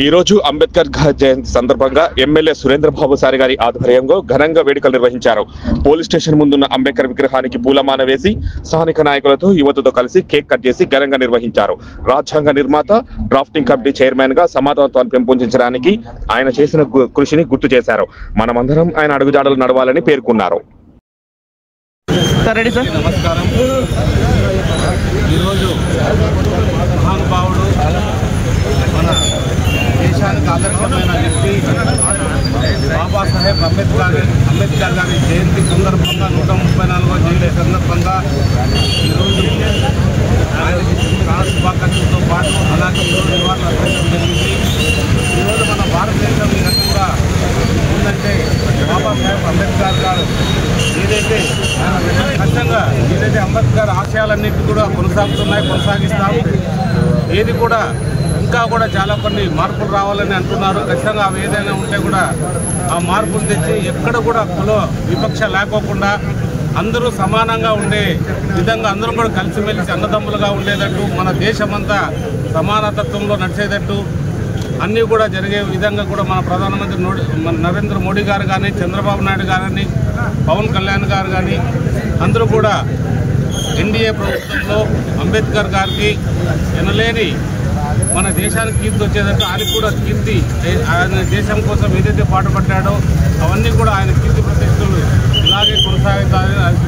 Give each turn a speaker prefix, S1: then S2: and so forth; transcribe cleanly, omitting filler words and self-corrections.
S1: ఈ రోజు అంబేద్కర్ జయంతి సందర్భంగా ఎమ్మెల్యే సురేంద్ర బాబు సారి గారి ఆధ్వర్యంలో ఘనంగా వేడుకలు నిర్వహించారు. పోలీస్ స్టేషన్ ముందున్న అంబేద్కర్ విగ్రహానికి పూలమాల వేసి స్థానిక నాయకులతో యువతతో కలిసి కేక్ కట్ చేసి ఘనంగా నిర్వహించారు. రాజ్యాంగ నిర్మాత, డ్రాఫ్టింగ్ కమిటీ చైర్మన్ గా సమానత్వాన్ని పెంపొందించడానికి ఆయన చేసిన కృషిని గుర్తు చేశారు. మనమందరం ఆయన అడుగుజాడలు నడవాలని పేర్కొన్నారు.
S2: నమస్కారం. ఈరోజు మహానుభావుడు, మన దేశానికి ఆదర్శమైన వ్యక్తి బాబాసాహెబ్ అంబేద్కర్ గారి జయంతి సందర్భంగా 134వ జయంతి సందర్భంగా ఈరోజు ఆయనకి శుభాకాంక్షలతో పాటు అలాగే నివాళులు అర్పించడం జరిగింది. ఈరోజు మన భారతదేశం ఈ రకంగా ఉందంటే బాబాసాహెబ్ అంబేద్కర్ గారు ఏదైతే ఖచ్చితంగా అంబేద్కర్ ఆశయాలన్నింటి కూడా కొనసాగిస్తాం. ఏది కూడా ఇంకా కూడా చాలా కొన్ని మార్పులు రావాలని అంటున్నారు. ఖచ్చితంగా అవి ఏదైనా ఉంటే కూడా ఆ మార్పులు తెచ్చి ఎక్కడ కూడా కుల వివక్ష లేకోకుండా అందరూ సమానంగా ఉండే విధంగా అందరూ కూడా కలిసిమెలిసి అన్నదమ్ములుగా ఉండేటట్టు, మన దేశమంతా సమానతత్వంలో నడిచేటట్టు అన్నీ కూడా జరిగే విధంగా కూడా మన ప్రధానమంత్రి నరేంద్ర మోడీ గారు కానీ, చంద్రబాబు నాయుడు గారని, పవన్ కళ్యాణ్ గారు కానీ అందరూ కూడా ఎన్డీఏ ప్రభుత్వంలో అంబేద్కర్ గారికి ఎనలేని మన దేశానికి కీర్తి వచ్చేటట్టు ఆయన కూడా కీర్తి, ఆయన దేశం కోసం ఏదైతే పాటుపడ్డాడో అవన్నీ కూడా ఆయన కీర్తి ప్రతిష్టలు ఇలాగే కొనసాగుతాయని